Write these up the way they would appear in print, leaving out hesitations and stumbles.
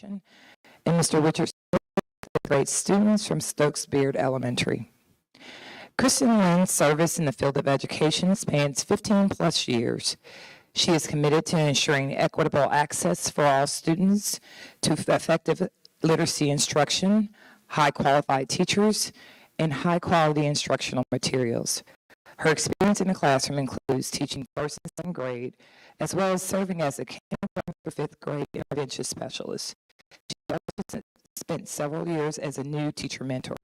and Mr. Richard grade students from Stokes Beard Elementary. Kristen Wynn's service in the field of education spans 15 plus years. She is committed to ensuring equitable access for all students to effective literacy instruction, high qualified teachers, and high quality instructional materials. Her experience in the classroom includes teaching first and second grade, as well as serving as a kindergarten through fifth grade intervention specialist. She also spent several years as a new teacher mentor.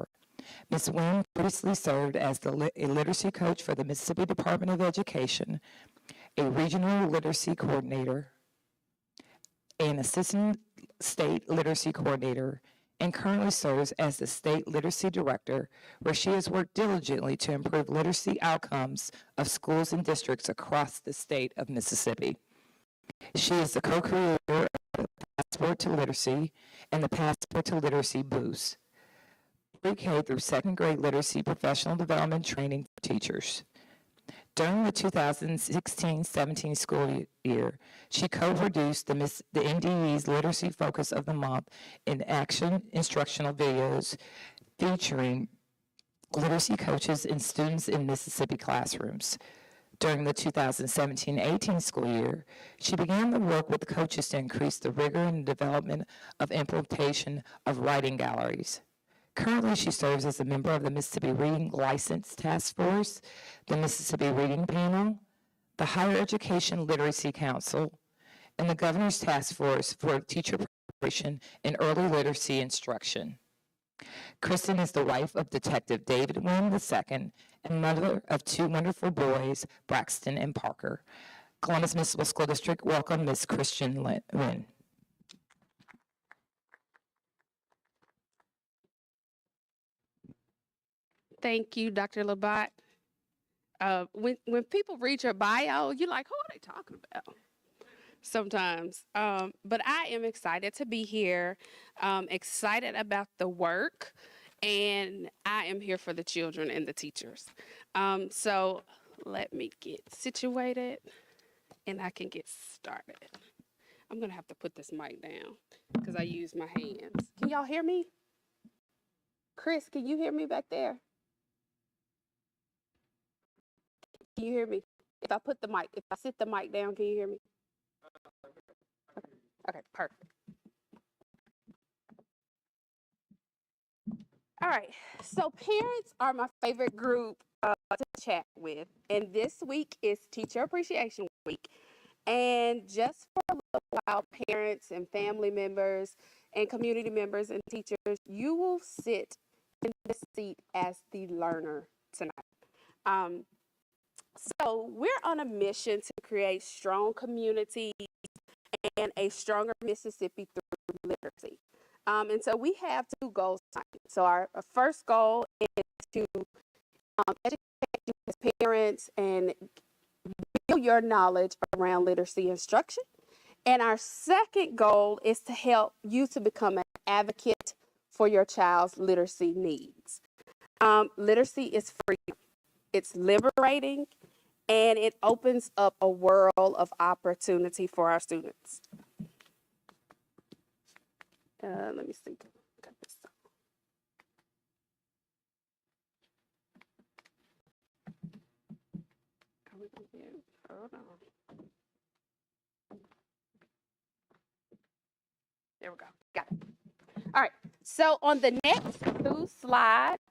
Ms. Wynn previously served as a literacy coach for the Mississippi Department of Education, a regional literacy coordinator, an assistant state literacy coordinator, and currently serves as the state literacy director, where she has worked diligently to improve literacy outcomes of schools and districts across the state of Mississippi. She is the co-creator of the Passport to Literacy and the Passport to Literacy Boost, pre-K through second grade literacy professional development training for teachers. During the 2016-17 school year, she co-produced the NDE's Literacy Focus of the Month in action instructional videos featuring literacy coaches and students in Mississippi classrooms. During the 2017-18 school year, she began to work with coaches to increase the rigor and development of implementation of writing galleries. Currently, she serves as a member of the Mississippi Reading License Task Force, the Mississippi Reading Panel, the Higher Education Literacy Council, and the Governor's Task Force for Teacher Preparation and Early Literacy Instruction. Kristen is the wife of Detective David Wynn II and mother of two wonderful boys, Braxton and Parker. Columbus Municipal School District, welcome Ms. Kristen Wynn. Thank you, Dr. Labat. When people read your bio, you're like, who are they talking about? Sometimes. But I am excited to be here, excited about the work, and I am here for the children and the teachers. So let me get situated, and I can get started. I'm going to have to put this mic down because I use my hands. Can y'all hear me? Chris, can you hear me back there? Can you hear me? If I sit the mic down, can you hear me? Okay, perfect. All right, so parents are my favorite group to chat with, and this week is Teacher Appreciation Week. And just for a little while, parents and family members and community members and teachers, you will sit in the seat as the learner tonight. So we're on a mission to create strong communities and a stronger Mississippi through literacy. And so we have two goals tonight. So our first goal is to educate you as parents and build your knowledge around literacy instruction. And our second goal is to help you to become an advocate for your child's literacy needs. Literacy is free. It's liberating, and it opens up a world of opportunity for our students. Let me see. Cut this off. Hold on. There we go. Got it. All right. So on the next two slides,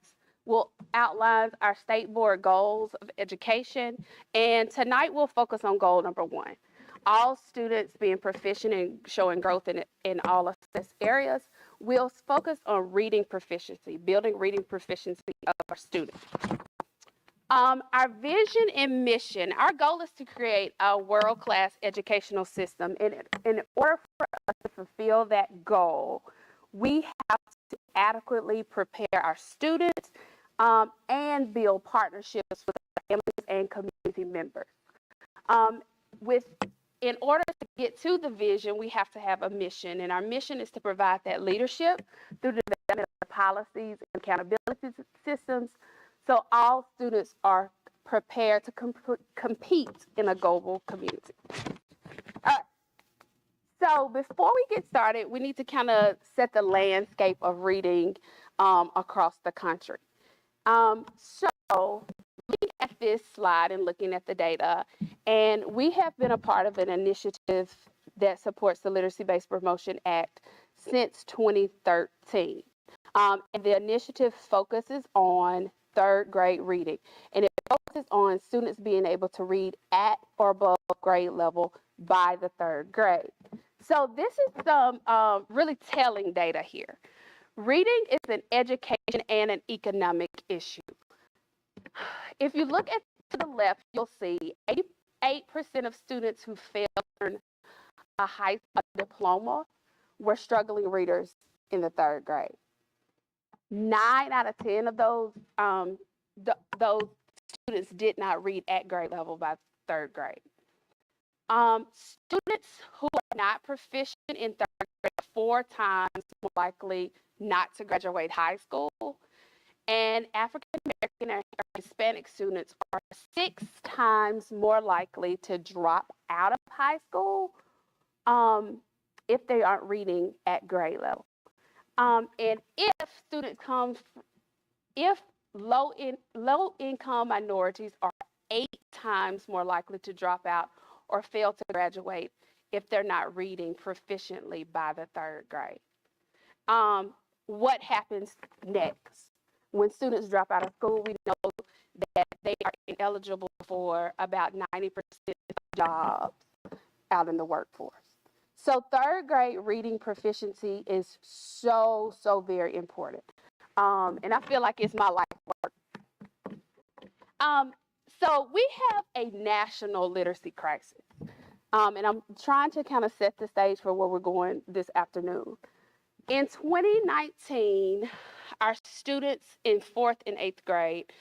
we'll outline our state board goals of education. And tonight we'll focus on goal number 1. All students being proficient and showing growth in all assessed areas. We'll focus on reading proficiency, building reading proficiency of our students. Our vision and mission, our goal is to create a world-class educational system. And in order for us to fulfill that goal, we have to adequately prepare our students and build partnerships with families and community members. In order to get to the vision, we have to have a mission, and our mission is to provide that leadership through the development of policies and accountability systems, so all students are prepared to compete in a global community. All right. So before we get started, we need to kind of set the landscape of reading across the country. So looking at this slide and looking at the data, and we have been a part of an initiative that supports the Literacy-Based Promotion Act since 2013. And the initiative focuses on third grade reading, and it focuses on students being able to read at or above grade level by the third grade. So this is some really telling data here. Reading is an education and an economic issue. If you look at to the left, you'll see 88% of students who failed to earn a high school diploma were struggling readers in the third grade. 9 out of 10 of those students did not read at grade level by third grade. Students who are not proficient in third grade are 4 times more likely not to graduate high school, and African American or Hispanic students are 6 times more likely to drop out of high school if they aren't reading at grade level. And if low income minorities are 8 times more likely to drop out or fail to graduate if they're not reading proficiently by the third grade. What happens next? When students drop out of school, we know that they are ineligible for about 90% of jobs out in the workforce. So third grade reading proficiency is so very important. And I feel like it's my life work. So we have a national literacy crisis. And I'm trying to kind of set the stage for where we're going this afternoon. In 2019, our students in 4th and 8th grade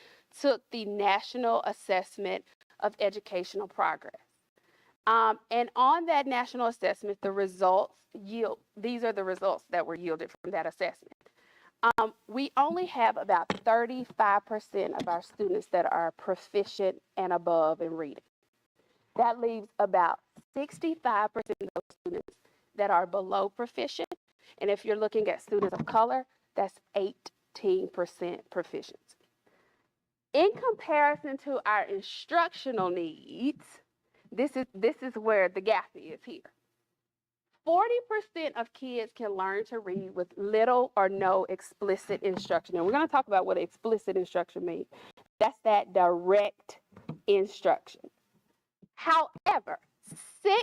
took the National Assessment of Educational Progress. And on that national assessment, these are the results that were yielded from that assessment. We only have about 35% of our students that are proficient and above in reading. That leaves about 65% of those students that are below proficient. And if you're looking at students of color, that's 18% proficiency. In comparison to our instructional needs, this is where the gap is here. 40% of kids can learn to read with little or no explicit instruction. And we're going to talk about what explicit instruction means. That's that direct instruction. However, 60%,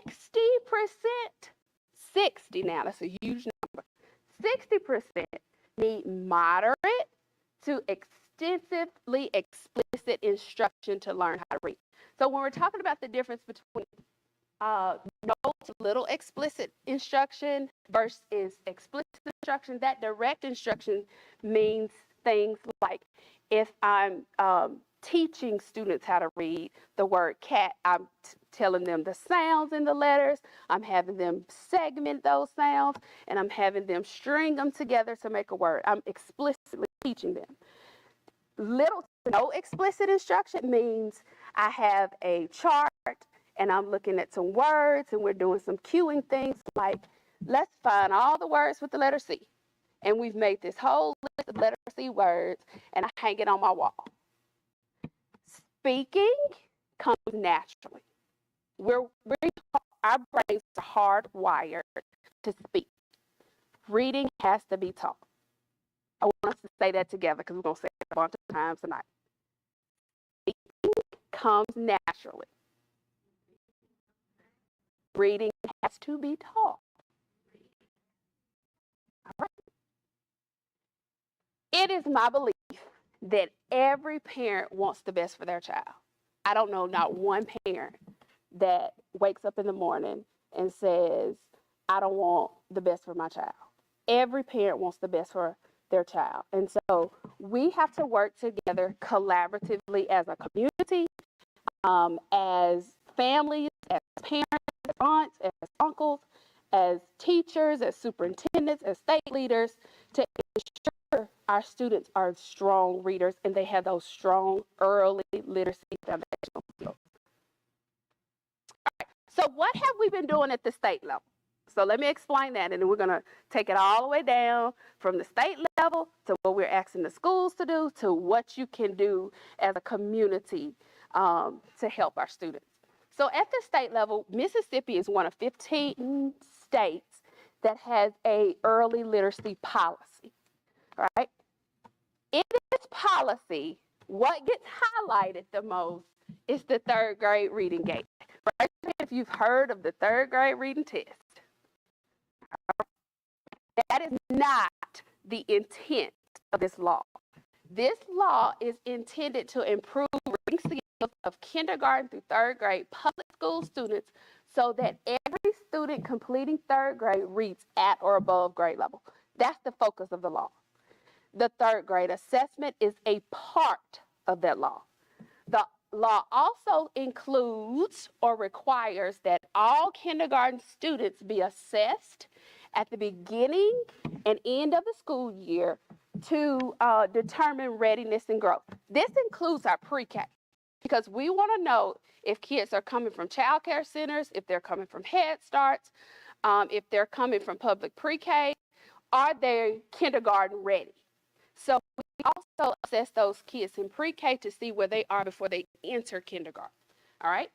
60 now, that's a huge number, 60% need moderate to extensively explicit instruction to learn how to read. So when we're talking about the difference between no to little explicit instruction versus explicit instruction, that direct instruction means things like if I'm teaching students how to read the word cat, I'm telling them the sounds in the letters, I'm having them segment those sounds, and I'm having them string them together to make a word. I'm explicitly teaching them. Little to no explicit instruction means I have a chart and I'm looking at some words and we're doing some cueing things like, let's find all the words with the letter C. And we've made this whole list of letter C words and I hang it on my wall. Speaking comes naturally. Our brains are hardwired to speak. Reading has to be taught. I want us to say that together because we're going to say it a bunch of times tonight. Speaking comes naturally. Reading has to be taught. All right. It is my belief that every parent wants the best for their child. I don't know not one parent that wakes up in the morning and says, I don't want the best for my child. Every parent wants the best for their child. And so we have to work together collaboratively as a community, as families, as parents, as aunts, as uncles, as teachers, as superintendents, as state leaders to ensure our students are strong readers and they have those strong early literacy foundational skills. All right, so what have we been doing at the state level? So let me explain that, and then we're going to take it all the way down from the state level to what we're asking the schools to do to what you can do as a community to help our students. So at the state level, Mississippi is one of 15 states that has a early literacy policy, right? In this policy, what gets highlighted the most is the third grade reading gate. Right? If you've heard of the third grade reading test, that is not the intent of this law. This law is intended to improve reading skills of kindergarten through third grade public school students so that every student completing third grade reads at or above grade level. That's the focus of the law. The third grade assessment is a part of that law. The law also includes or requires that all kindergarten students be assessed at the beginning and end of the school year to determine readiness and growth. This includes our pre-K, because we want to know if kids are coming from child care centers, if they're coming from Head Starts, if they're coming from public pre-K, are they kindergarten ready? So we also assess those kids in pre-K to see where they are before they enter kindergarten, all right?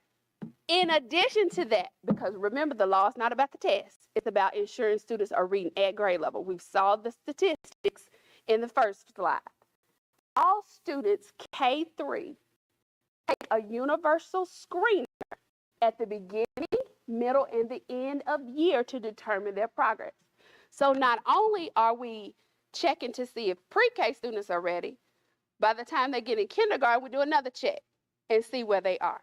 In addition to that, because remember, the law is not about the test, it's about ensuring students are reading at grade level. We saw the statistics in the first slide. All students K-3 take a universal screener at the beginning, middle, and the end of year to determine their progress. So not only are we checking to see if pre-K students are ready, by the time they get in kindergarten, we do another check and see where they are.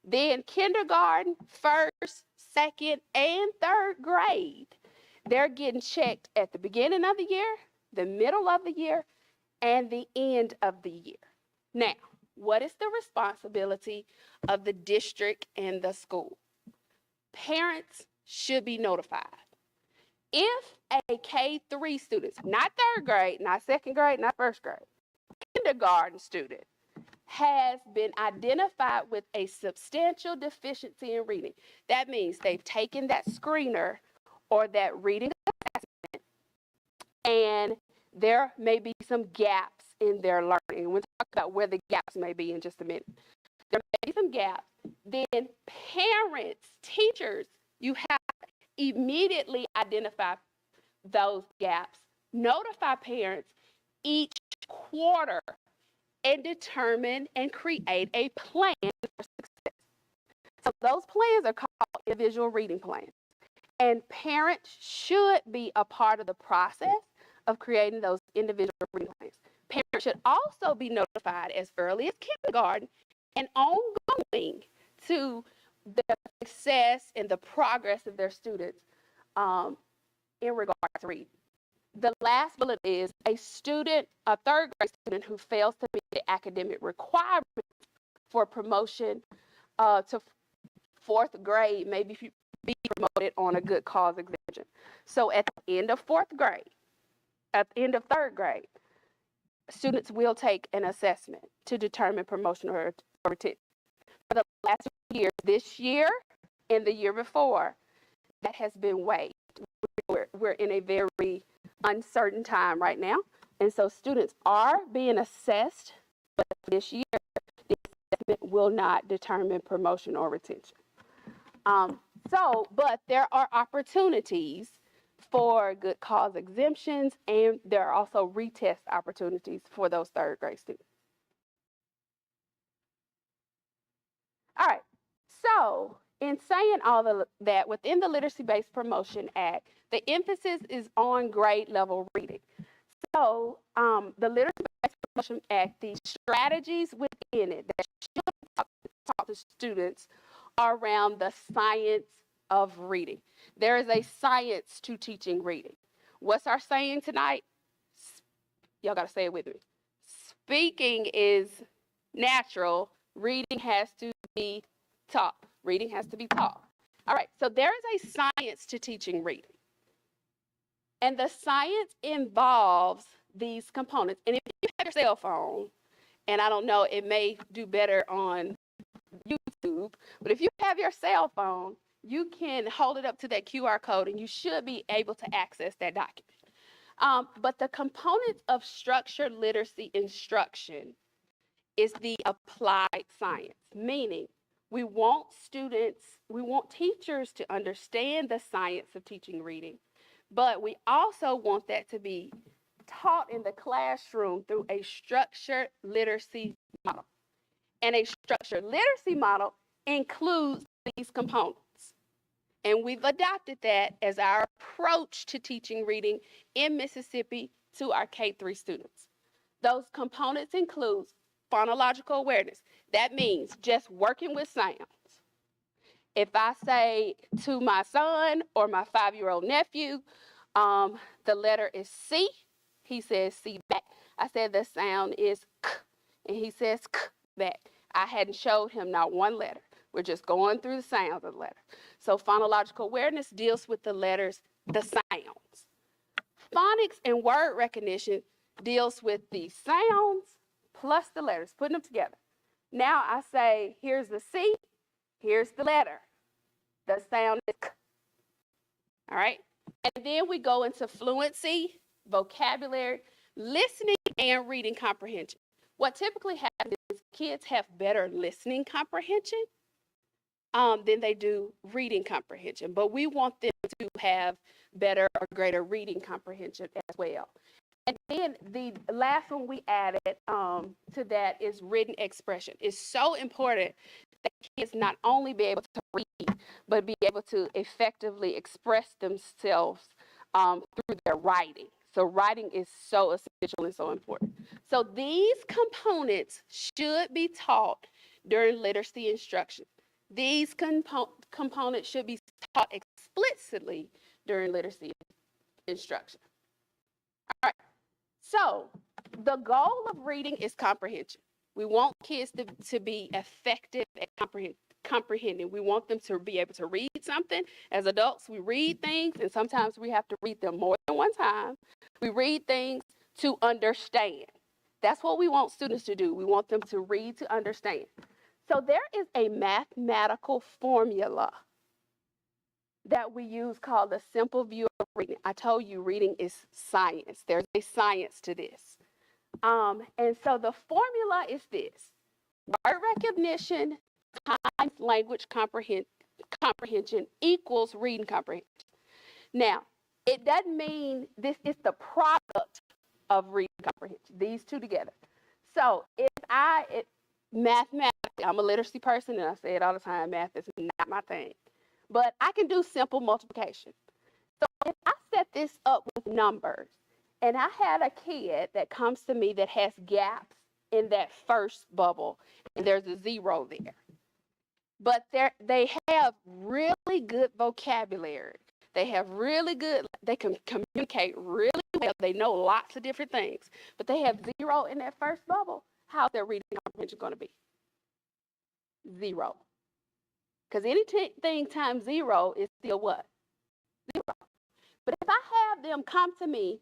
Then kindergarten, first, second, and third grade, they're getting checked at the beginning of the year, the middle of the year, and the end of the year. Now, what is the responsibility of the district and the school? Parents should be notified. If a K-3 student, not third grade, not second grade, not first grade, kindergarten student has been identified with a substantial deficiency in reading, that means they've taken that screener or that reading assessment, and there may be some gaps in their learning. We'll talk about where the gaps may be in just a minute. There may be some gaps. Then parents, teachers, you have to immediately identify those gaps, notify parents each quarter, and determine and create a plan for success. So those plans are called individual reading plans. And parents should be a part of the process of creating those individual reading plans. Parents should also be notified as early as kindergarten and ongoing to the success and the progress of their students in regard to reading. The last bullet is a student, a third grade student who fails to meet the academic requirements for promotion to fourth grade may be promoted on a good cause exemption. So at the end of fourth grade, at the end of third grade, students will take an assessment to determine promotion or retention. For the last 2 years, this year and the year before, that has been waived. We're in a very uncertain time right now, and so students are being assessed, but this year the assessment will not determine promotion or retention. But there are opportunities for good cause exemptions, and there are also retest opportunities for those third grade students. All right, so in saying all of that, within the Literacy-Based Promotion Act, the emphasis is on grade level reading. So the Literacy-Based Promotion Act, the strategies within it that should talk to students are around the science of reading. There is a science to teaching reading. What's our saying tonight? Y'all got to say it with me. Speaking is natural. Reading has to be taught. Reading has to be taught. All right, so there is a science to teaching reading. And the science involves these components. And if you have your cell phone, and I don't know, it may do better on YouTube, but if you have your cell phone, you can hold it up to that QR code and you should be able to access that document. But the components of structured literacy instruction is the applied science, meaning we want teachers to understand the science of teaching reading, but we also want that to be taught in the classroom through a structured literacy model. And a structured literacy model includes these components. And we've adopted that as our approach to teaching reading in Mississippi to our K-3 students. Those components include phonological awareness. That means just working with sounds. If I say to my son or my 5-year-old nephew, the letter is C, he says C back. I said the sound is K, and he says K back. I hadn't showed him not one letter. We're just going through the sounds of the letter. So phonological awareness deals with the letters, the sounds. Phonics and word recognition deals with the sounds plus the letters, putting them together. Now I say, here's the C, here's the letter. The sound is K. All right? And then we go into fluency, vocabulary, listening, and reading comprehension. What typically happens is kids have better listening comprehension than they do reading comprehension, but we want them to have better or greater reading comprehension as well. And then the last one we added to that is written expression. It's so important that kids not only be able to read, but be able to effectively express themselves through their writing. So writing is so essential and so important. So these components should be taught during literacy instruction. These components should be taught explicitly during literacy instruction. All right, so the goal of reading is comprehension. We want kids to be effective at comprehending. We want them to be able to read something. As adults, we read things, and sometimes we have to read them more than one time. We read things to understand. That's what we want students to do. We want them to read to understand. So there is a mathematical formula that we use called the simple view of reading. I told you reading is science. There's a science to this. And so the formula is this: word recognition times language comprehension equals reading comprehension. Now, it doesn't mean this is the product of reading comprehension, these two together. So mathematically, I'm a literacy person, and I say it all the time, math is not my thing. But I can do simple multiplication. So if I set this up with numbers, and I had a kid that comes to me that has gaps in that first bubble, and there's a 0 there. But they have really good vocabulary. They can communicate really well. They know lots of different things. But they have 0 in that first bubble. How's their reading comprehension going to be? 0. Because anything times 0 is still what? 0. But if I have them come to me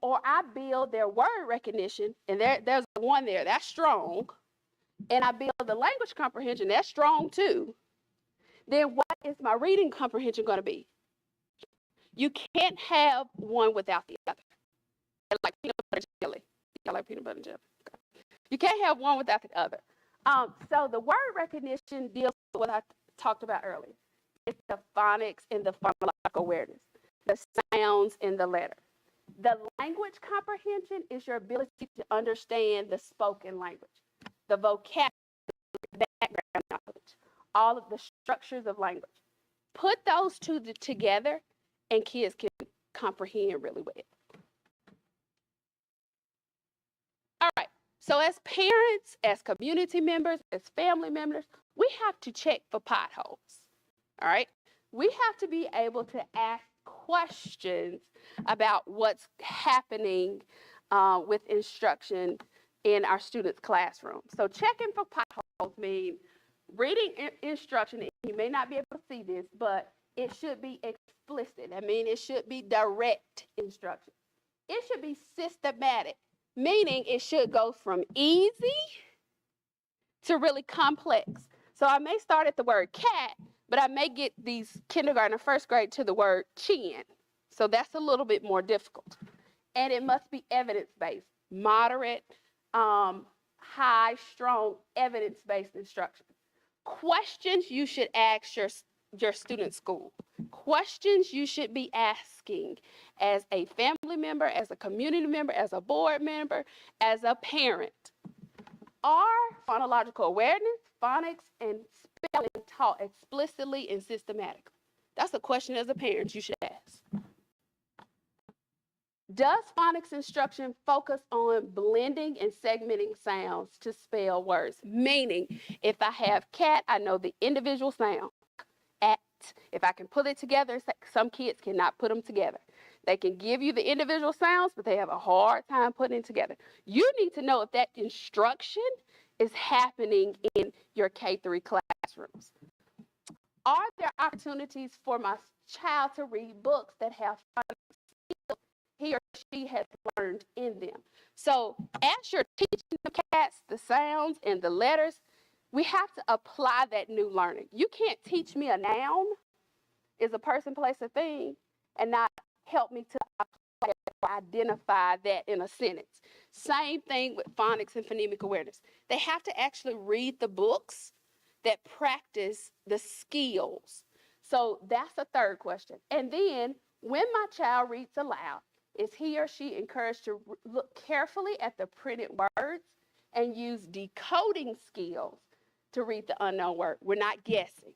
or I build their word recognition, and there's one there, that's strong, and I build the language comprehension, that's strong too, then what is my reading comprehension going to be? You can't have one without the other. Like peanut butter and jelly. I like peanut butter and jelly. Okay. You can't have one without the other. So the word recognition deals with what I talked about earlier. It's the phonics and the phonological awareness, the sounds and the letter. The language comprehension is your ability to understand the spoken language, the vocabulary, the background knowledge, all of the structures of language. Put those two together, and kids can comprehend really well. All right. So as parents, as community members, as family members, we have to check for potholes. All right. We have to be able to ask questions about what's happening with instruction in our students' classroom. So checking for potholes means reading instruction, and you may not be able to see this, but it should be explicit. I mean, it should be direct instruction. It should be systematic, meaning it should go from easy to really complex. So I may start at the word cat, but I may get these kindergarten or first grade to the word chin. So that's a little bit more difficult. And it must be evidence-based, moderate, high, strong, evidence-based instruction. Questions you should ask your student school. Questions you should be asking as a family member, as a community member, as a board member, as a parent. Are phonological awareness, phonics, and spelling taught explicitly and systematically? That's a question as a parent you should ask. Does phonics instruction focus on blending and segmenting sounds to spell words? Meaning, if I have cat, I know the individual sound. At, if I can put it together, some kids cannot put them together. They can give you the individual sounds, but they have a hard time putting it together. You need to know if that instruction is happening in your K-3 classrooms. Are there opportunities for my child to read books that have phonics skills he or she has learned in them? So as you're teaching the cats the sounds and the letters, we have to apply that new learning. You can't teach me a noun is a person, place, or thing and not help me to apply or identify that in a sentence. Same thing with phonics and phonemic awareness. They have to actually read the books that practice the skills. So that's a third question. And then when my child reads aloud, is he or she encouraged to look carefully at the printed words and use decoding skills to read the unknown word? We're not guessing.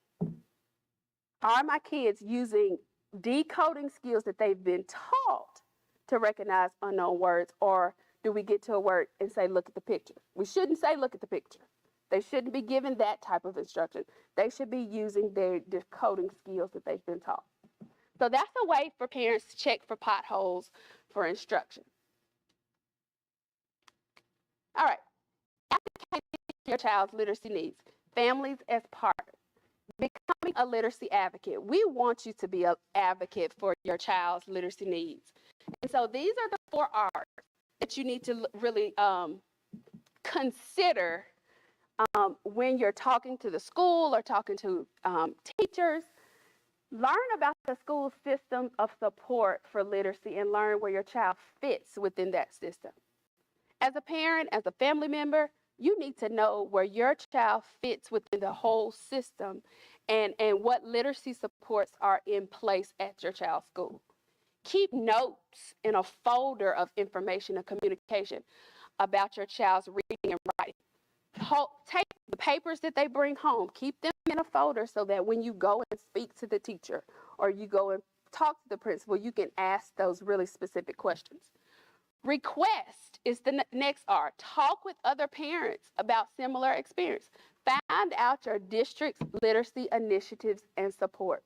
Are my kids using decoding skills that they've been taught to recognize unknown words, or do we get to a word and say, look at the picture? We shouldn't say, look at the picture. They shouldn't be given that type of instruction. They should be using their decoding skills that they've been taught. So that's a way for parents to check for potholes for instruction. All right, advocating for your child's literacy needs. Families as partners. Becoming a literacy advocate. We want you to be an advocate for your child's literacy needs. And so these are the 4 R's that you need to really consider when you're talking to the school or talking to teachers. Learn about the school system of support for literacy and learn where your child fits within that system. As a parent, as a family member, you need to know where your child fits within the whole system and what literacy supports are in place at your child's school. Keep notes in a folder of information and communication about your child's reading and writing. Take the papers that they bring home, keep them in a folder so that when you go and speak to the teacher or you go and talk to the principal, you can ask those really specific questions. Request is the next R. Talk with other parents about similar experience. Find out your district's literacy initiatives and supports.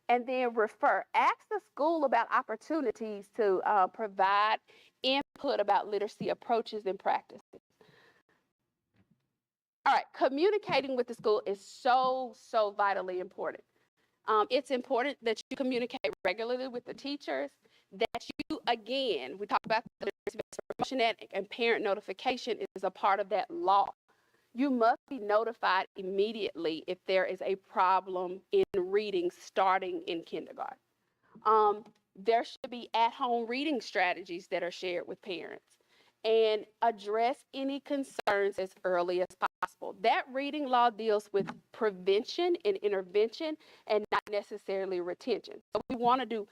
And then refer. Ask the school about opportunities to provide input about literacy approaches and practices. All right, communicating with the school is so vitally important. It's important that you communicate regularly with the teachers, that you, again, we talked about the literacy-based promotion and parent notification is a part of that law. You must be notified immediately if there is a problem in reading starting in kindergarten. There should be at-home reading strategies that are shared with parents and address any concerns as early as possible. That reading law deals with prevention and intervention and not necessarily retention. So we want to do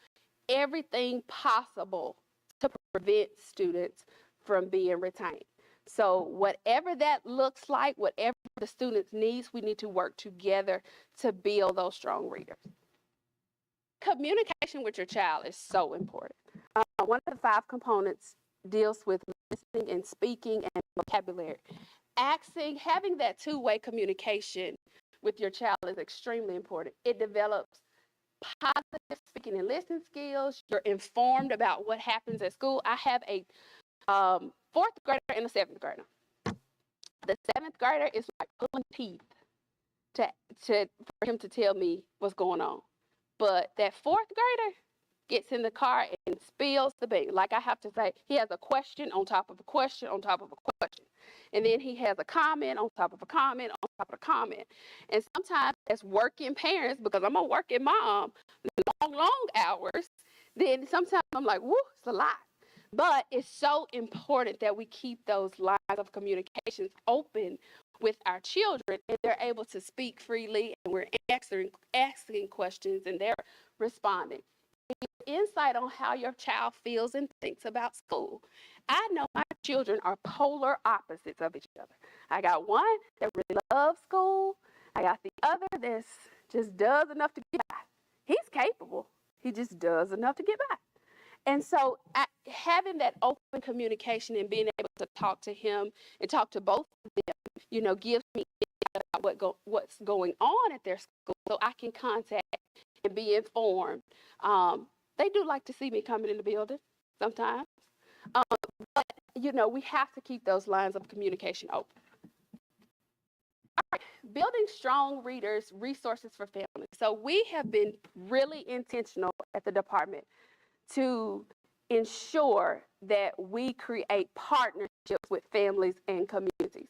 everything possible to prevent students from being retained. So whatever that looks like, whatever the students' needs, we need to work together to build those strong readers. Communication with your child is so important. One of the 5 components deals with listening and speaking and vocabulary. Having that two-way communication with your child is extremely important. It develops positive speaking and listening skills. You're informed about what happens at school. I have a 4th grader and a 7th grader. The 7th grader is like pulling teeth for him to tell me what's going on. But that 4th grader, gets in the car and spills the beans. Like I have to say, he has a question on top of a question on top of a question. And then he has a comment on top of a comment on top of a comment. And sometimes as working parents, because I'm a working mom, long hours, then sometimes I'm like, whoo, it's a lot. But it's so important that we keep those lines of communications open with our children, and they're able to speak freely, and we're asking questions, and they're responding. Insight on how your child feels and thinks about school. I know my children are polar opposites of each other. I got one that really loves school. I got the other that just does enough to get by. He's capable. He just does enough to get by. And so having that open communication and being able to talk to him and talk to both of them, gives me about what's going on at their school so I can contact and be informed. They do like to see me coming in the building sometimes. But, we have to keep those lines of communication open. All right, building strong readers, resources for families. So we have been really intentional at the department to ensure that we create partnerships with families and communities.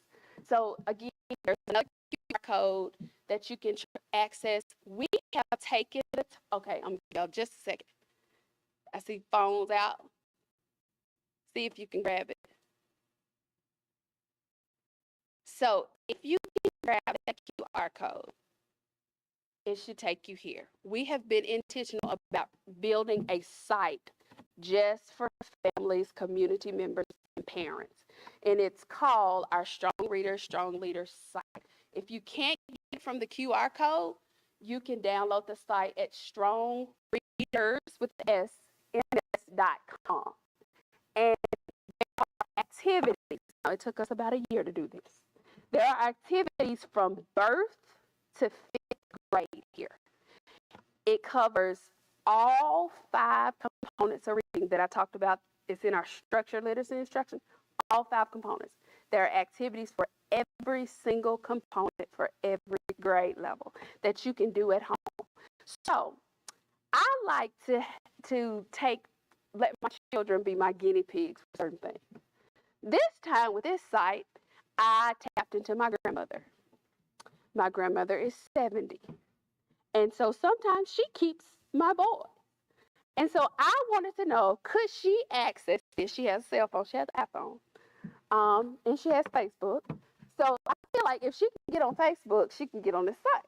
So again, there's another QR code that you can access. We have taken it. Okay, I'm gonna go just a second. I see phones out. See if you can grab it. So if you can grab that QR code, it should take you here. We have been intentional about building a site just for families, community members, and parents. And it's called our Strong Readers, Strong Leaders site. If you can't get it from the QR code, you can download the site at strongreaders.com. And there are activities. Now, it took us about a year to do this. There are activities from birth to 5th grade here. It covers all 5 components of reading that I talked about. It's in our structured literacy instruction, all 5 components. There are activities for every single component for every grade level that you can do at home. So I like to let my children be my guinea pigs for certain things. This time with this site, I tapped into my grandmother. My grandmother is 70. And so sometimes she keeps my boy. And so I wanted to know, could she access this? She has a cell phone, she has an iPhone, and she has Facebook. So I feel like if she can get on Facebook, she can get on the site.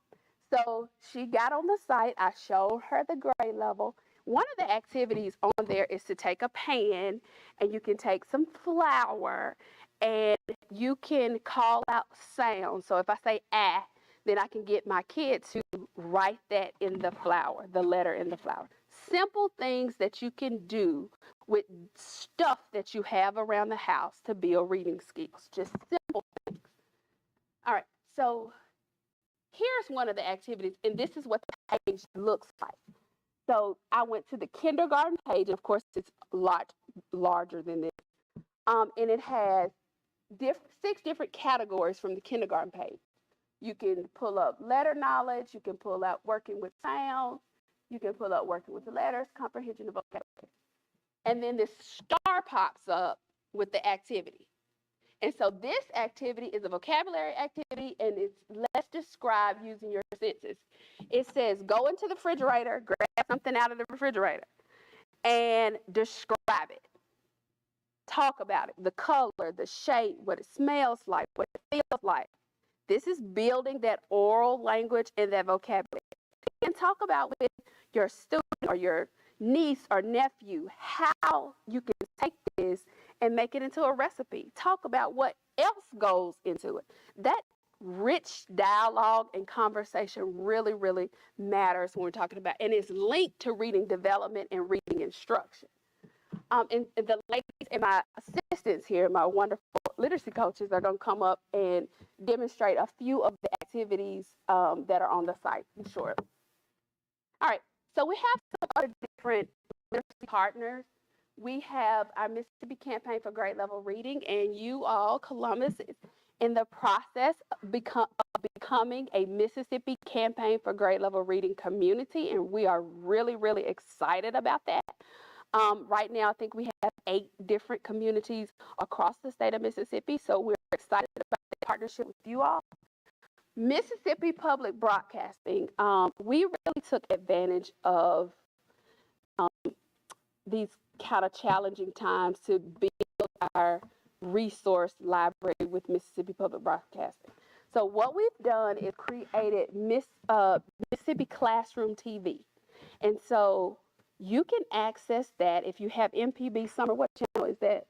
So she got on the site. I showed her the grade level. One of the activities on there is to take a pan, and you can take some flour, and you can call out sounds. So if I say ah, then I can get my kid to write that in the flour, the letter in the flour. Simple things that you can do with stuff that you have around the house to build reading skills. Just simple things. All right, so here's one of the activities, and this is what the page looks like. So I went to the kindergarten page, and of course it's a lot larger than this. And it has 6 different categories from the kindergarten page. You can pull up letter knowledge, you can pull out working with sounds, you can pull up working with the letters, comprehension of vocabulary. And then this star pops up with the activity. And so this activity is a vocabulary activity, and it's let's describe using your senses. It says go into the refrigerator, grab something out of the refrigerator, and describe it. Talk about it, the color, the shape, what it smells like, what it feels like. This is building that oral language and that vocabulary. And talk about with your student or your niece or nephew how you can take this and make it into a recipe. Talk about what else goes into it. That rich dialogue and conversation really, really matters when we're talking about, and it's linked to reading development and reading instruction. And the ladies and my assistants here, my wonderful literacy coaches, are going to come up and demonstrate a few of the activities that are on the site shortly. All right, so we have some other different literacy partners. We have our Mississippi Campaign for Grade Level Reading, and you all, Columbus in the process of becoming a Mississippi Campaign for Grade Level Reading community, and we are really, really excited about that. Right now, I think we have 8 different communities across the state of Mississippi, so we're excited about the partnership with you all. Mississippi Public Broadcasting, we really took advantage of these kind of challenging times to build our resource library with Mississippi Public Broadcasting. So what we've done is created Mississippi Classroom TV. And so you can access that if you have MPB Summer. What channel is that?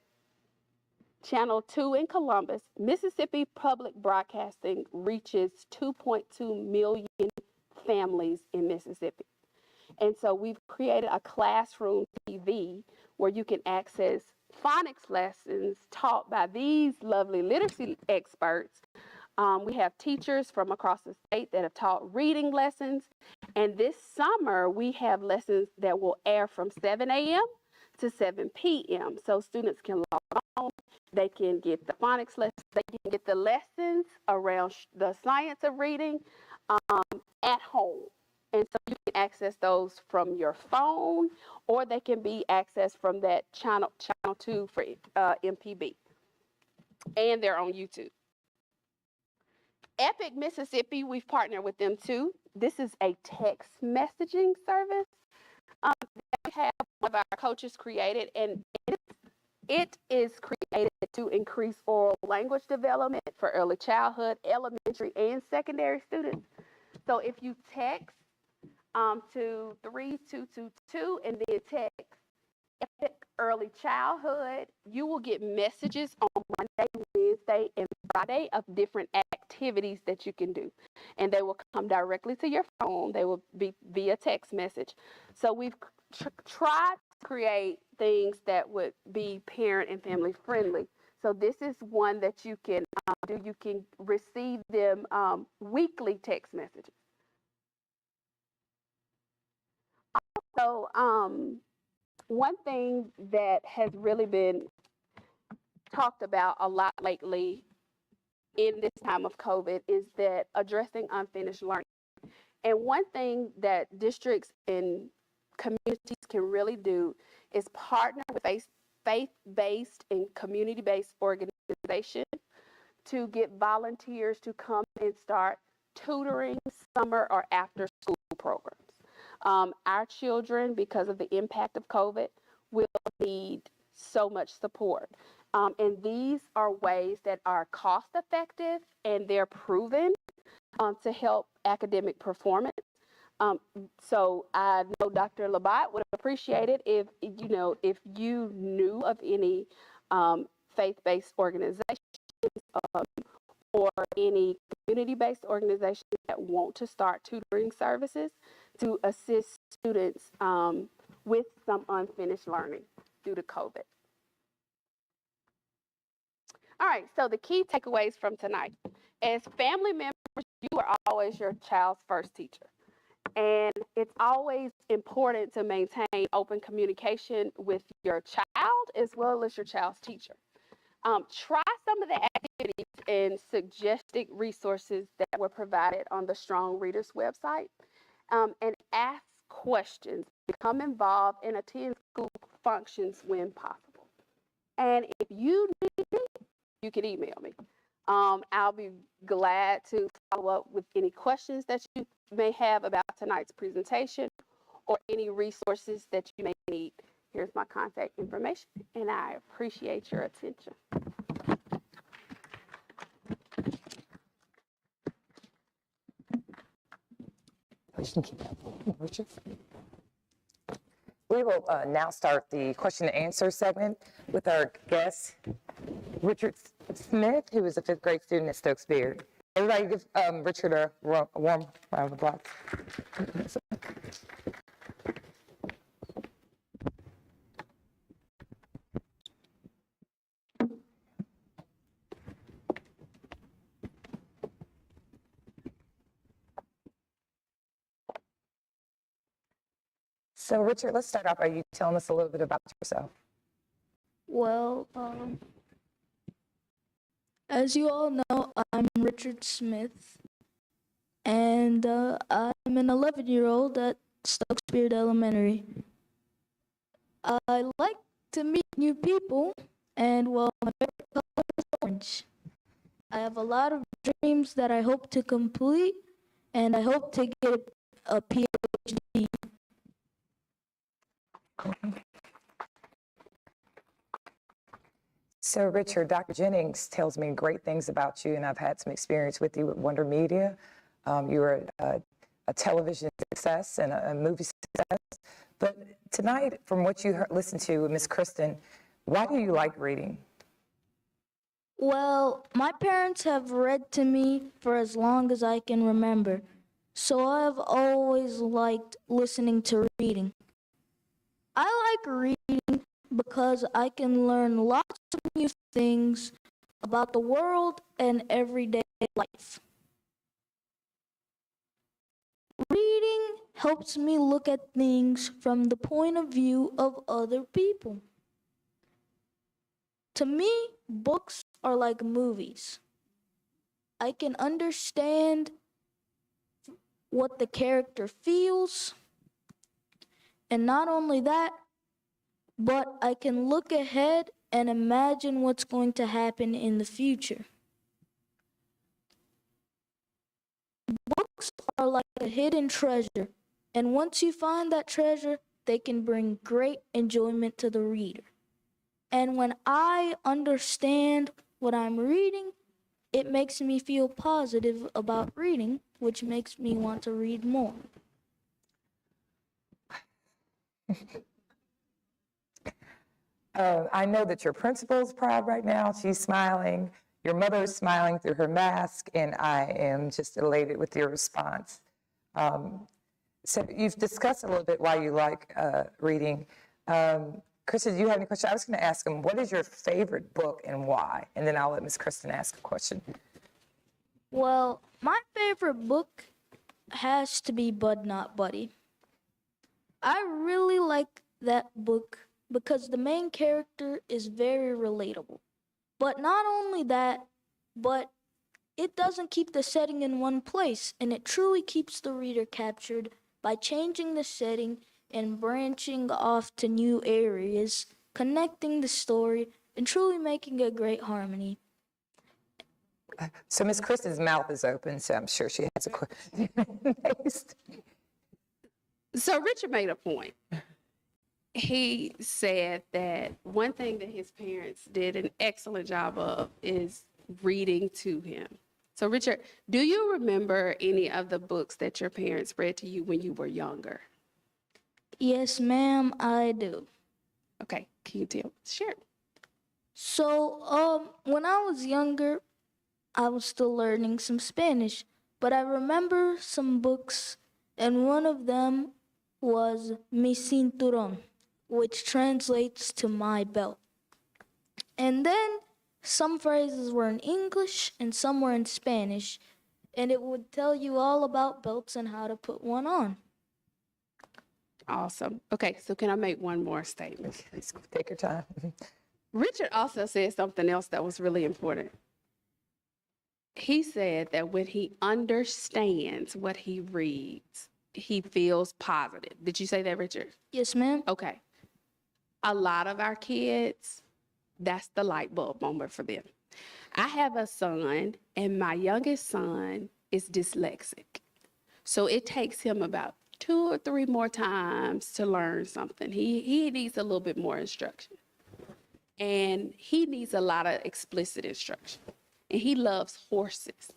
Channel 2 in Columbus. Mississippi Public Broadcasting reaches 2.2 million families in Mississippi. And so we've created a Classroom TV where you can access phonics lessons taught by these lovely literacy experts. We have teachers from across the state that have taught reading lessons. And this summer, we have lessons that will air from 7 a.m. to 7 p.m. So students can log on, they can get the phonics lessons, they can get the lessons around the science of reading at home. And so you can access those from your phone, or they can be accessed from that channel 2 for MPB. And they're on YouTube. Epic Mississippi, we've partnered with them too. This is a text messaging service that we have one of our coaches created, and it is created to increase oral language development for early childhood, elementary, and secondary students. So if you text to 3222 and then text Epic Early Childhood, you will get messages on Monday, Wednesday, and Friday of different activities that you can do. And they will come directly to your phone. They will be via text message. So we've tried to create things that would be parent and family friendly. So this is one that you can do. You can receive them weekly text messages. Also, one thing that has really been talked about a lot lately in this time of COVID is that addressing unfinished learning. And one thing that districts and communities can really do is partner with faith-based and community-based organizations to get volunteers to come and start tutoring summer or after school programs. Our children, because of the impact of COVID, will need so much support. And these are ways that are cost effective and they're proven to help academic performance. So I know Dr. Labat would appreciate it if you knew of any faith-based organizations or any community-based organizations that want to start tutoring services to assist students with some unfinished learning due to COVID. All right, so the key takeaways from tonight. As family members, you are always your child's first teacher. And it's always important to maintain open communication with your child as well as your child's teacher. Try some of the activities and suggested resources that were provided on the Strong Readers website, and ask questions, become involved, and attend school functions when possible. And if you need me, you can email me. I'll be glad to follow up with any questions that you may have about tonight's presentation or any resources that you may need. Here's my contact information, and I appreciate your attention. We will now start the question and answer segment with our guest, Richard Smith, who is a 5th grade student at Stokes Beard. Everybody give Richard a warm round of applause. So Richard, let's start off by you telling us a little bit about yourself. Well, As you all know, I'm Richard Smith, and I'm an 11-year-old at Stokesbeard Elementary. I like to meet new people, and well, my favorite color is orange. I have a lot of dreams that I hope to complete, and I hope to get a PhD. So, Richard, Dr. Jennings tells me great things about you, and I've had some experience with you at Wonder Media. You were a television success and a movie success. But tonight, from what you listened to with Miss Kristen, why do you like reading? Well, my parents have read to me for as long as I can remember, so I've always liked listening to reading. I like reading because I can learn lots of new things about the world and everyday life. Reading helps me look at things from the point of view of other people. To me, books are like movies. I can understand what the character feels, and not only that, but I can look ahead and imagine what's going to happen in the future. Books are like a hidden treasure, and once you find that treasure, they can bring great enjoyment to the reader. And when I understand what I'm reading, it makes me feel positive about reading, which makes me want to read more. I know that your principal's proud right now. She's smiling. Your mother's smiling through her mask, and I am just elated with your response. So you've discussed a little bit why you like reading. Kristen, do you have any questions? I was going to ask him, what is your favorite book and why? And then I'll let Ms. Kristen ask a question. Well, my favorite book has to be Bud Not Buddy. I really like that book because the main character is very relatable. But not only that, but it doesn't keep the setting in one place, and it truly keeps the reader captured by changing the setting and branching off to new areas, connecting the story, and truly making a great harmony. So Ms. Kristen's mouth is open, so I'm sure she has a question. So Richard made a point. He said that one thing that his parents did an excellent job of is reading to him. So Richard, do you remember any of the books that your parents read to you when you were younger? Yes, ma'am, I do. Okay, can you share? So, when I was younger, I was still learning some Spanish, but I remember some books, and one of them was Mi Cinturón, which translates to my belt. And then some phrases were in English and some were in Spanish, and it would tell you all about belts and how to put one on. Awesome. Okay, so can I make one more statement? Please take your time. Richard also said something else that was really important. He said that when he understands what he reads, he feels positive. Did you say that, Richard? Yes, ma'am. Okay. A lot of our kids, that's the light bulb moment for them. I have a son, and my youngest son is dyslexic. So it takes him about 2 or 3 more times to learn something. He needs a little bit more instruction. And he needs a lot of explicit instruction. And he loves horses.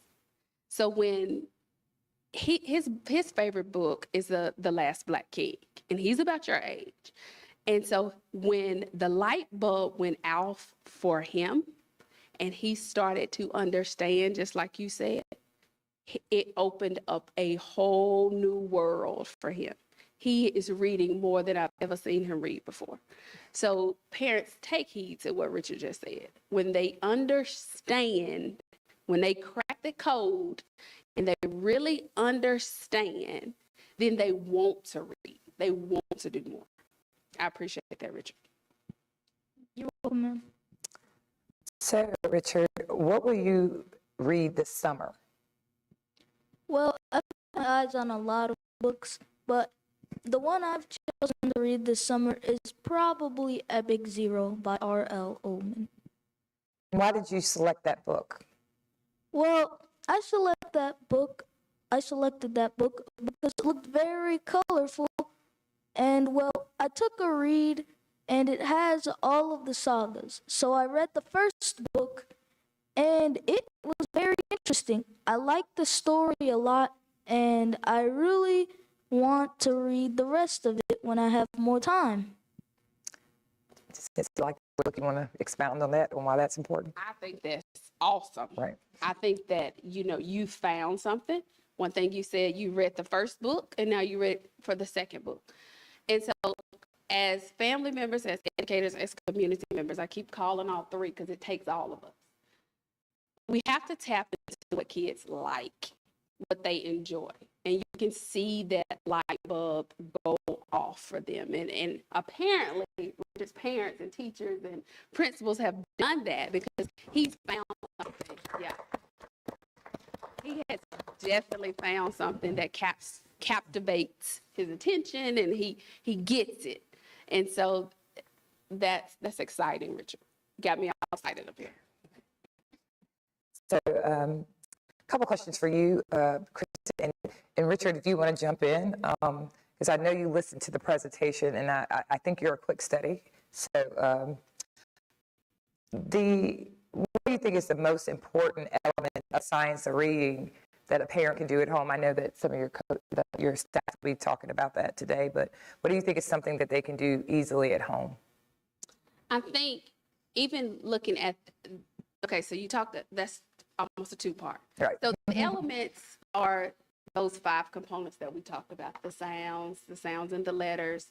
So when his favorite book is The Last Black King, and he's about your age. And so when the light bulb went off for him and he started to understand, just like you said, it opened up a whole new world for him. He is reading more than I've ever seen him read before. So parents, take heed to what Richard just said. When they understand, when they crack the code and they really understand, then they want to read. They want to do more. I appreciate that, Richard. You're welcome, ma'am. So, Richard, what will you read this summer? Well, I've got my eyes on a lot of books, but the one I've chosen to read this summer is probably Epic Zero by R.L. Ullman. Why did you select that book? Well, I selected that book because it looked very colorful, and well, I took a read and it has all of the sagas. So I read the first book and it was very interesting. I liked the story a lot, and I really want to read the rest of it when I have more time. It's like the book, you want to expound on that and why that's important? I think that's awesome. Right. I think that, you found something. One thing you said, you read the first book and now you read for the second book. And so as family members, as educators, as community members, I keep calling all three because it takes all of us. We have to tap into what kids like, what they enjoy. And you can see that light bulb go off for them. And apparently, just parents and teachers and principals have done that because he's found something. Yeah. He has definitely found something that captivates his attention, and he gets it. And so that's exciting, Richard. Got me all excited up here. So, a couple questions for you, Kristen, and Richard, if you want to jump in, because I know you listened to the presentation, and I think you're a quick study. So, what do you think is the most important element of science of reading that a parent can do at home? I know that some of your staff will be talking about that today, but what do you think is something that they can do easily at home? I think even looking at, okay, so you talked, that's almost a two-part. Right. So the elements are those 5 components that we talked about: the sounds and the letters,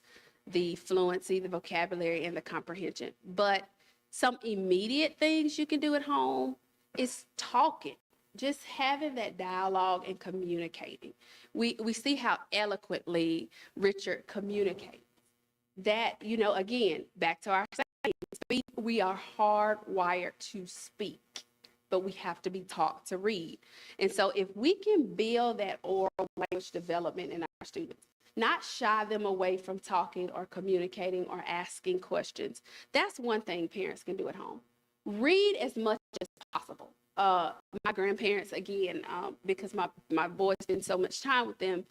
the fluency, the vocabulary, and the comprehension. But some immediate things you can do at home is talking, just having that dialogue and communicating. We see how eloquently Richard communicates. That, again, back to our saying, we are hardwired to speak, but we have to be taught to read. And so if we can build that oral language development in our students, not shy them away from talking or communicating or asking questions, that's one thing parents can do at home. Read as much as possible. My grandparents, again, because my boys spend so much time with them,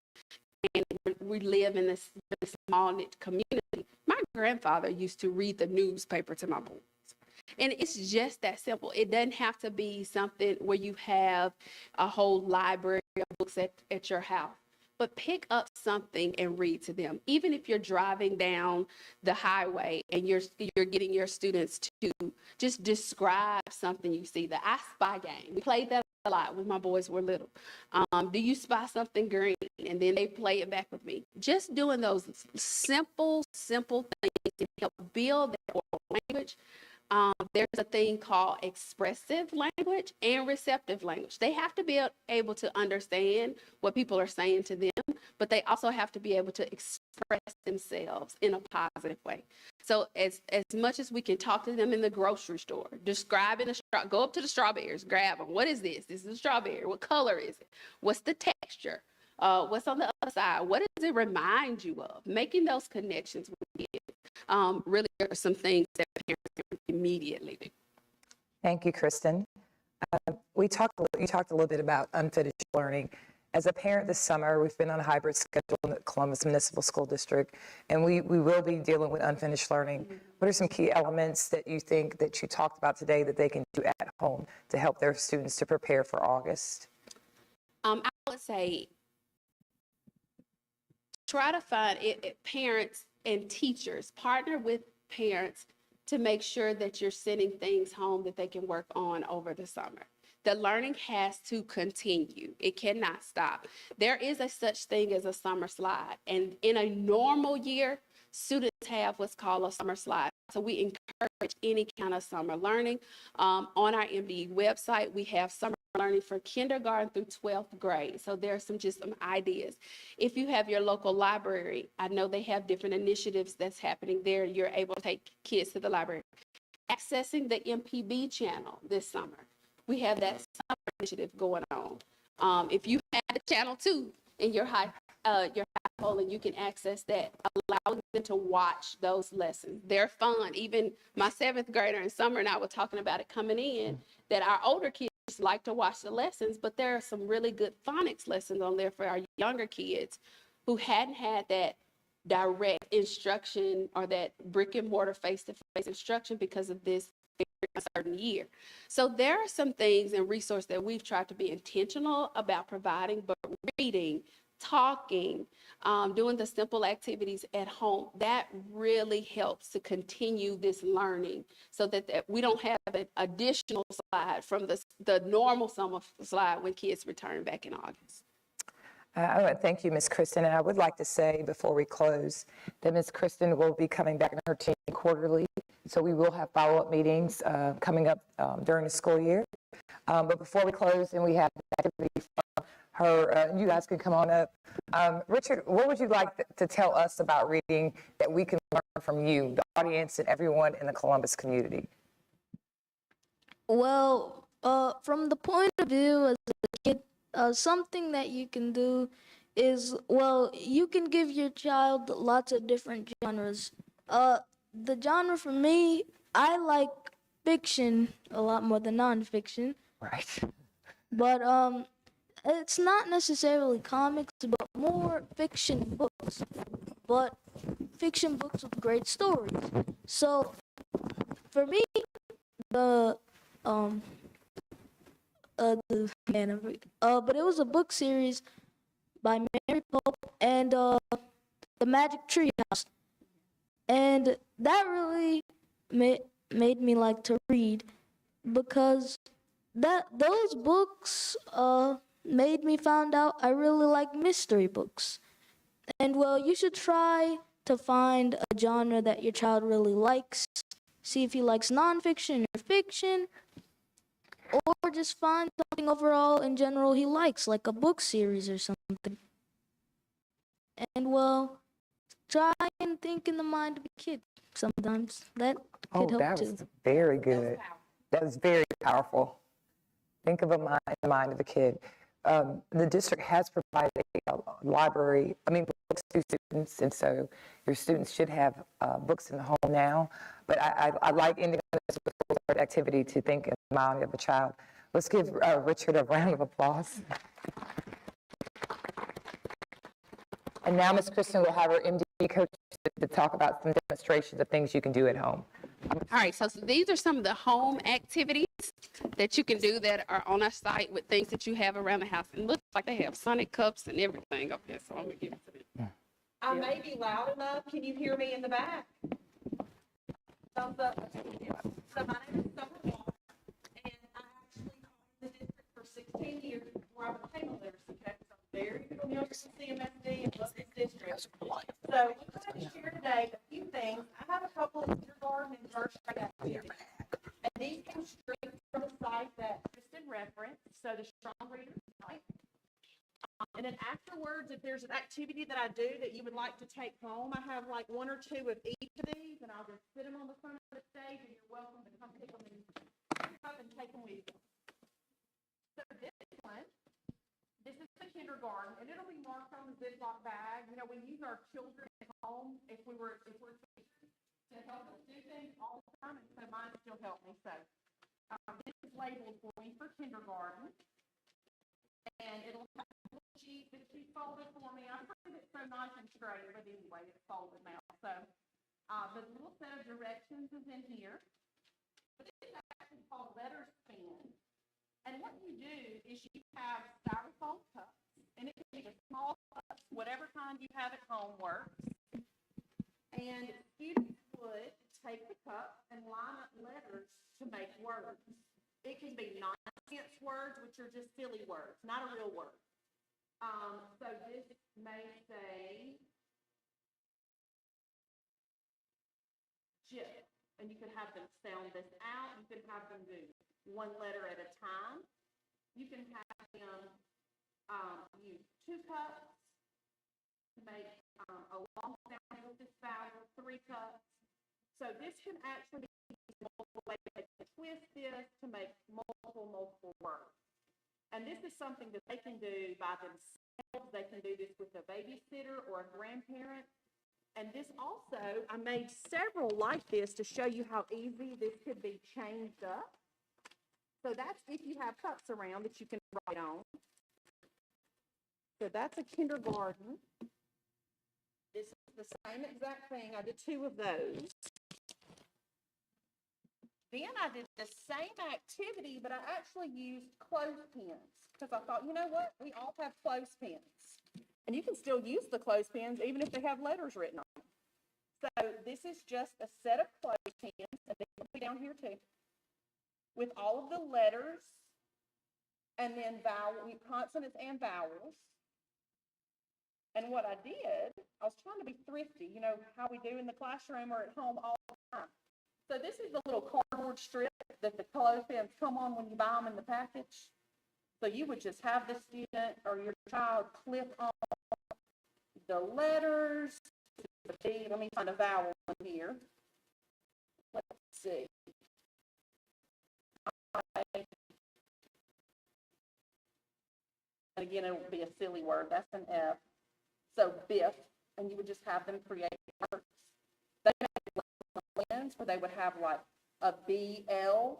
and we live in this really small knit community. My grandfather used to read the newspaper to my boys. And it's just that simple. It doesn't have to be something where you have a whole library of books at your house. But pick up something and read to them. Even if you're driving down the highway and you're getting your students to just describe something you see. The I Spy game. We played that a lot when my boys were little. Do you spy something green? And then they play it back with me. Just doing those simple things to help build their oral language. There's a thing called expressive language and receptive language. They have to be able to understand what people are saying to them, but they also have to be able to express themselves in a positive way. So as much as we can talk to them in the grocery store, describing go up to the strawberries, grab them. What is this? This is a strawberry. What color is it? What's the texture? What's on the other side? What does it remind you of? Making those connections with kids really are some things that parents can immediately do. Thank you, Kristen. You talked a little bit about unfinished learning. As a parent this summer, we've been on a hybrid schedule in the Columbus Municipal School District, and we will be dealing with unfinished learning. Mm-hmm. What are some key elements that you think that you talked about today that they can do at home to help their students to prepare for August? I would say try to find parents and teachers, partner with parents to make sure that you're sending things home that they can work on over the summer. The learning has to continue. It cannot stop. There is a such thing as a summer slide. And in a normal year, students have what's called a summer slide. So we encourage any kind of summer learning. On our MDE website, we have summer learning for kindergarten through 12th grade. So there are some ideas. If you have your local library, I know they have different initiatives that's happening there. You're able to take kids to the library. accessing the MPB channel this summer. We have that summer initiative going on. If you have the channel 2 in your household and you can access that, allowing them to watch those lessons. They're fun. Even my 7th grader in summer and I were talking about it coming in, that our older kids like to watch the lessons, but there are some really good phonics lessons on there for our younger kids who hadn't had that direct instruction or that brick and mortar face-to-face instruction because of this uncertain year. So there are some things and resources that we've tried to be intentional about providing, but reading, talking, doing the simple activities at home, that really helps to continue this learning so that we don't have an additional slide from the normal summer slide when kids return back in August. Thank you, Ms. Kristen. And I would like to say before we close that Ms. Kristen will be coming back in her team quarterly. So we will have follow-up meetings coming up during the school year. But before we close and we have the activity from her, you guys can come on up. Richard, what would you like to tell us about reading that we can learn from you, the audience, and everyone in the Columbus community? Well, from the point of view as a kid, something that you can do is, well, you can give your child lots of different genres. The genre for me, I like fiction a lot more than nonfiction. Right. But it's not necessarily comics, but more fiction books. But fiction books with great stories. So for me, but it was a book series by Mary Pope and The Magic Tree House. And that really made me like to read because those books made me find out I really like mystery books. And well, you should try to find a genre that your child really likes. See if he likes nonfiction or fiction, or just find something overall in general he likes, like a book series or something. And well, try and think in the mind of a kid sometimes. That could help that too. was very good. That was very powerful. Think of the mind of a kid. The district has provided a books to students, and so your students should have books in the home now. But I like ending this with an activity to think in the mind of a child. Let's give Richard a round of applause. And now Ms. Kristen will have her MD coach to talk about some demonstrations of things you can do at home. All right, so these are some of the home activities that you can do that are on our site with things that you have around the house. And it looks like they have Sonic cups and everything up there, so I'm gonna give it to them. I may be loud enough. Can you hear me in the back? Thumbs up. So my name is Summer Walker, and I actually taught in the district for 16 years before I became a literacy coach. So I'm very familiar with CMSD and love this district. So we're going to share today a few things. I have a couple of kindergarten and first grade activities. And these come straight from the site that Kristen referenced, so the Strong Readers site. And then afterwards, if there's an activity that I do that you would like to take home, I have like 1 or 2 of each of these, and I'll just put them on the front of the stage, and you're welcome to come pick them up and take them with you. So this is the kindergarten, and it'll be marked on the Ziploc bag. You know, we use our children at home if we're teachers to help us do things all the time, and so mine still help me. So this is labeled for me for kindergarten, and it'll have a little sheet that she folded for me. I printed it so nice and straight, but anyway, it's folded now. So the little set of directions is in here. But this is actually called letter spin. And what you do is you have styrofoam cups, and it can be the small cups, whatever kind you have at home works. And students would take the cup and line up letters to make words. It can be nonsense words, which are just silly words, not a real word. So this may say Jip, and you could have them sound this out. You could have them do one letter at a time. You can have them use 2 cups to make a long sound with this vowel, 3 cups, So this can actually be multiple ways to twist this to make multiple words. And this is something that they can do by themselves. They can do this with a babysitter or a grandparent. And this also, I made several like this to show you how easy this could be changed up. So that's if you have cups around that you can write on. So that's a kindergarten. This is the same exact thing. I did 2 of those. Then I did the same activity, but I actually used clothespins because I thought, you know what? We all have clothespins. And you can still use the clothespins even if they have letters written on them. So this is just a set of clothespins, and they will be down here too, with all of the letters and then consonants and vowels. And what I did, I was trying to be thrifty, you know, how we do in the classroom or at home all the time. So this is the little cardboard strip that the clothespins come on when you buy them in the package. So you would just have the student or your child clip on the letters. Let me find a vowel in here. Let's see. And again, it would be a silly word. That's an F. So biff, and you would just have them create words. They make lens where they would have like a BL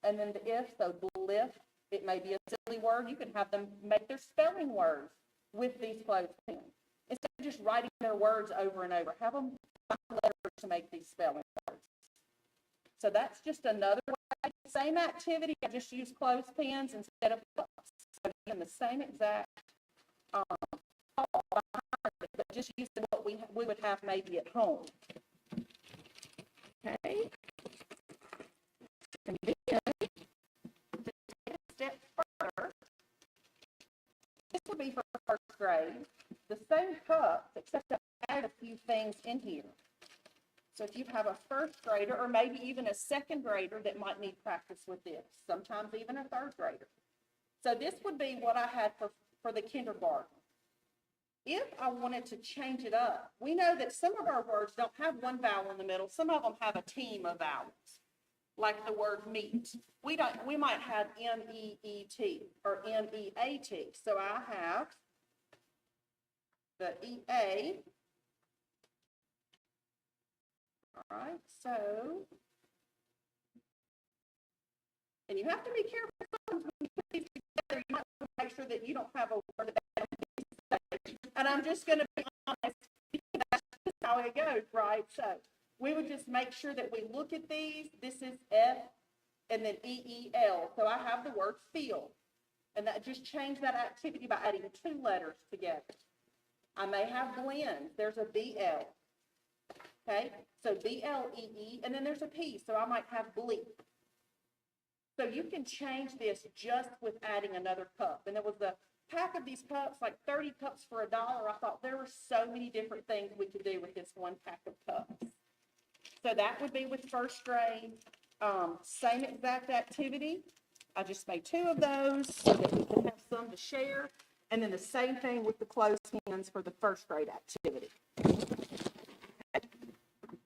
and then the if, so bliff. It may be a silly word. You can have them make their spelling words with these clothespins. Instead of just writing their words over and over, have them find letters to make these spelling words. So that's just another way. Same activity, I just use clothespins instead of cups. So again, the same exact but just using what we would have maybe at home. Okay. And then to take a step further, this would be for first grade. The same cups, except I add a few things in here. So if you have a first grader or maybe even a second grader that might need practice with this, sometimes even a third grader. So this would be what I had for the kindergarten. If I wanted to change it up, we know that some of our words don't have one vowel in the middle. Some of them have a team of vowels, like the word meat. We might have M-E-E-T or M-E-A-T. So I have the E-A. All right, so, and you have to be careful when you put these together. You might want to make sure that you don't have a word that they don't say. And I'm just going to be honest, that's just how it goes, right? So we would just make sure that we look at these. This is F and then E-E-L. So I have the word feel. And that just changed that activity by adding 2 letters together. I may have blend. There's a B-L. Okay, so B-L-E-E, and then there's a P, so I might have bleep. So you can change this just with adding another cup. And there was a pack of these cups, like 30 cups for $1. I thought there were so many different things we could do with this one pack of cups. So that would be with first grade. Same exact activity. I just made 2 of those so that we can have some to share. And then the same thing with the clothespins for the first grade activity.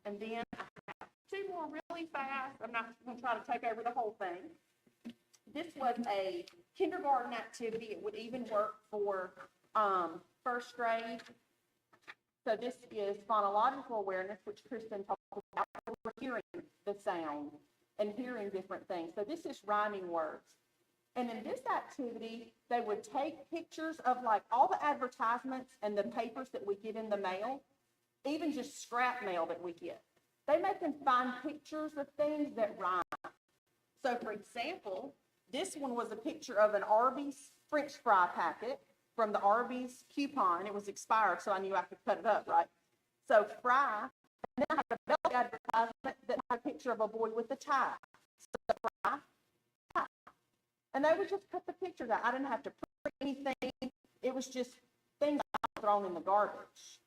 And then I have 2 more really fast. I'm not going to try to take over the whole thing. This was a kindergarten activity. It would even work for first grade. So this is phonological awareness, which Kristen talked about. We're hearing the sound and hearing different things. So this is rhyming words. And in this activity, they would take pictures of like all the advertisements and the papers that we get in the mail, even just scrap mail that we get. They make them find pictures of things that rhyme. So for example, this one was a picture of an Arby's French fry packet from the Arby's coupon. It was expired, so I knew I could cut it up, right? So fry, and then I had a belly advertisement that had a picture of a boy with a tie. So fry, tie. And they would just cut the pictures out. I didn't have to print anything. It was just things thrown in the garbage.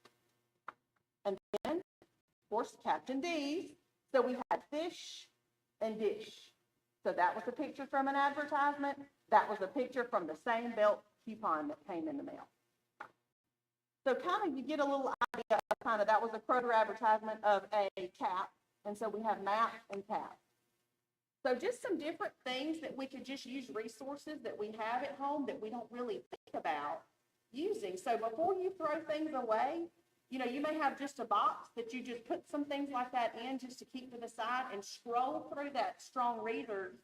And then, of course, Captain D's. So we had fish and dish. So that was a picture from an advertisement. That was a picture from the same belt coupon that came in the mail. So kind of you get a little idea of kind of, that was a Kroger advertisement of a cap, And so we have map and tap. So just some different things that we could just use, resources that we have at home that we don't really think about using. So before you throw things away, you know, you may have just a box that you just put some things like that in just to keep to the side and scroll through that strong reader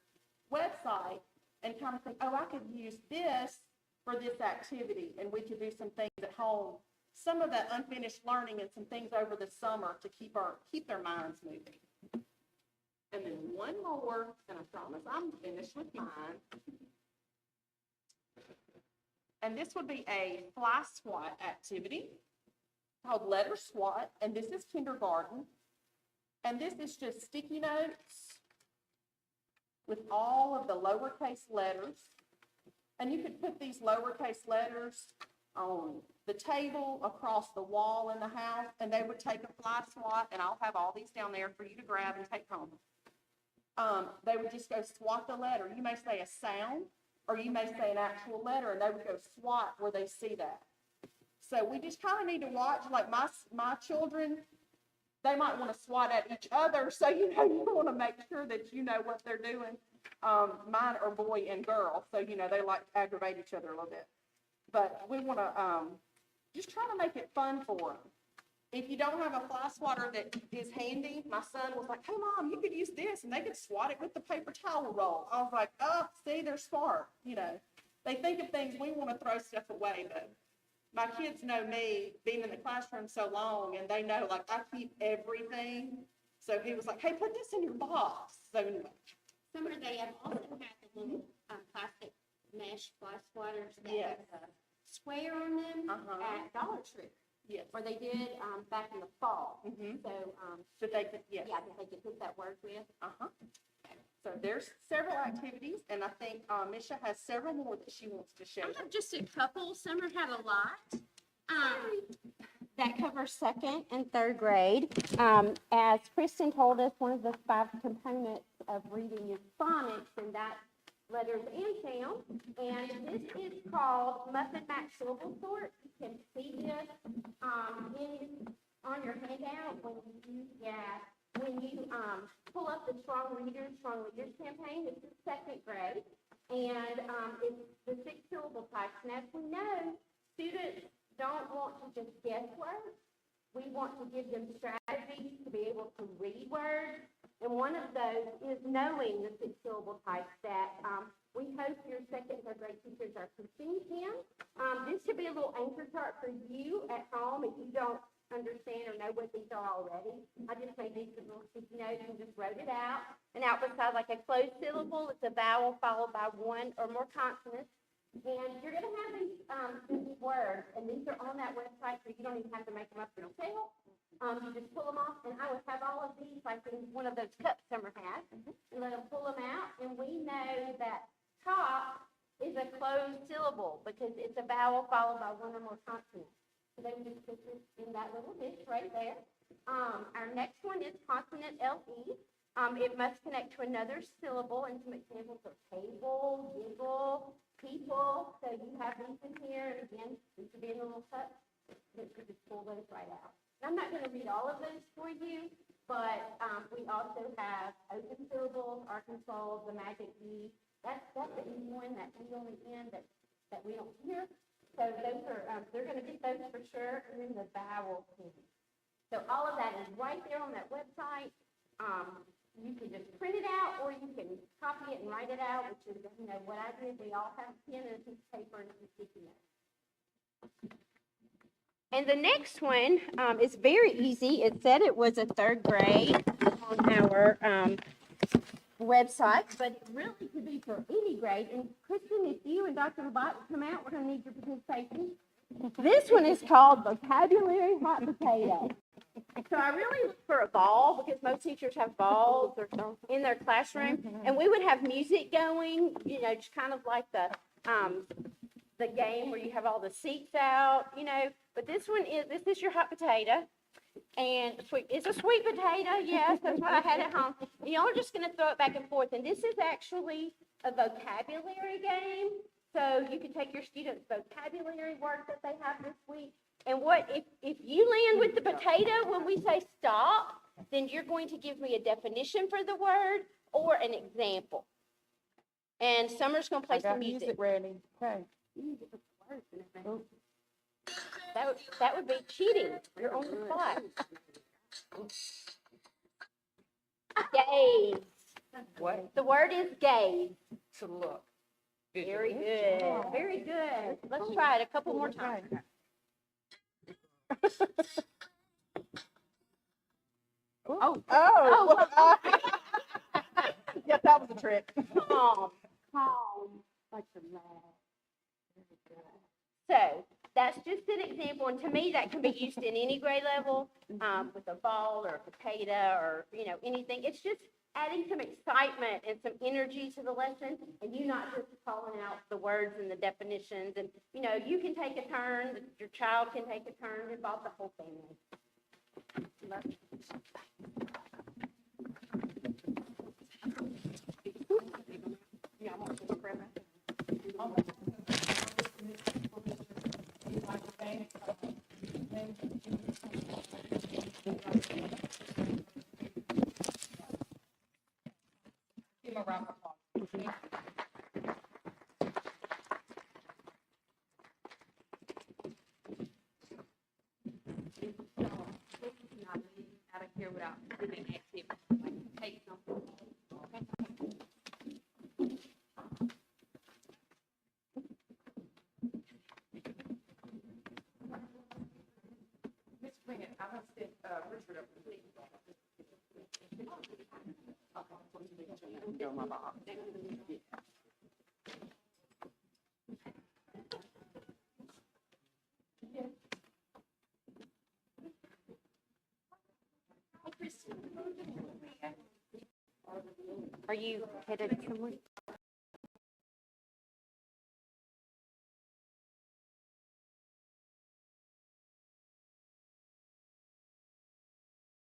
website and kind of think, oh, I could use this for this activity, and we could do some things at home, some of that unfinished learning and some things over the summer to keep their minds moving. And then one more, and I promise I'm finished with mine. And this would be a fly swat activity called Letter Swat, and this is kindergarten. And this is just sticky notes with all of the lowercase letters. And you could put these lowercase letters on the table, across the wall in the house, and they would take a fly swat, and I'll have all these down there for you to grab and take home. They would just go swat the letter. You may say a sound, or you may say an actual letter, and they would go swat where they see that. So we just kind of need to watch, like my children, they might want to swat at each other, so you want to make sure that you know what they're doing. Mine are boy and girl, so they like to aggravate each other a little bit. But we want to just try to make it fun for them. If you don't have a fly swatter that is handy, my son was like, hey, Mom, you could use this, and they could swat it with the paper towel roll. I was like, oh, see, they're smart. They think of things, we want to throw stuff away, but my kids know me, being in the classroom so long, and they know, like, I keep everything. So he was like, hey, put this in your box. So anyway. Summer, they have also had the little plastic mesh fly swatters that Yes. have a square on them at Dollar Tree. Yes. Or they did back in the fall. Mhm. So, So they could, yes. yeah, that they could put that word with. So there's several activities, and I think Misha has several more that she wants to share. I have just a couple. Summer had a lot. That covers second and third grade. As Kristen told us, one of the 5 components of reading is phonics, and that's letters and sounds. And this is called Muffin Match Syllable Sort. You can see this on your handout when you pull up the Strong Readers campaign. This is second grade, and it's the 6 syllable types. And as we know, students don't want to just guess words. We want to give them strategies to be able to read words. And one of those is knowing the 6 syllable types that we hope your second or third grade teachers are teaching them. This should be a little anchor chart for you at home if you don't understand or know what these are already. I just made these little sticky notes and just wrote it out. And out beside, like a closed syllable, it's a vowel followed by one or more consonants. And you're going to have these words, and these are on that website, so you don't even have to make them up yourself. You just pull them off, and I would have all of these like in one of those cups Summer has, and let them pull them out. And we know that top is a closed syllable because it's a vowel followed by one or more consonants. So they would just put this in that little dish right there. Our next one is consonant LE. It must connect to another syllable, and some examples are table, giggle, people. So you have these in here, and again, these would be in the little cup. That could just pull those right out. And I'm not going to read all of those for you, but we also have open syllables, Arkansas, the magic E. That's the E one, that E on the end that we don't hear. So those are, they're going to get those for sure, and then the vowel key. So all of that is right there on that website. You can just print it out, or you can copy it and write it out, which is, what I did. We all have a pen and a piece of paper and some sticky notes. And the next one is very easy. It said it was a third grade on our website, but it really could be for any grade. And Kristen, if you and Dr. Labat come out, we're going to need your participation. This one is called Vocabulary Hot Potato. So I really look for a ball, because most teachers have balls in their classroom, and we would have music going, just kind of like the game where you have all the seats out, But this is your hot potato, and it's a sweet potato. Yes, that's what I had at home. And y'all are just going to throw it back and forth, and this is actually a vocabulary game. So you can take your students' vocabulary work that they have this week. And what if you land with the potato when we say stop, then you're going to give me a definition for the word or an example. And Summer's going to play some music. ready. Okay. That would be cheating. You're on the spot. Gaze. What? The word is gaze. To look. Very good. Very good. Let's try it a couple more times. Oh. Oh, Yes, that was a trick. calm. Like the laugh. So that's just an example, and to me, that can be used in any grade level, with a ball or a potato or, anything. It's just adding some excitement and some energy to the lesson, and you not just calling out the words and the definitions. And, you can take a turn, your child can take a turn, involve the whole family. Give him a round of applause. Out of here without doing active, like take something. Miss Wynn, I want to send Richard up. Are you headed somewhere?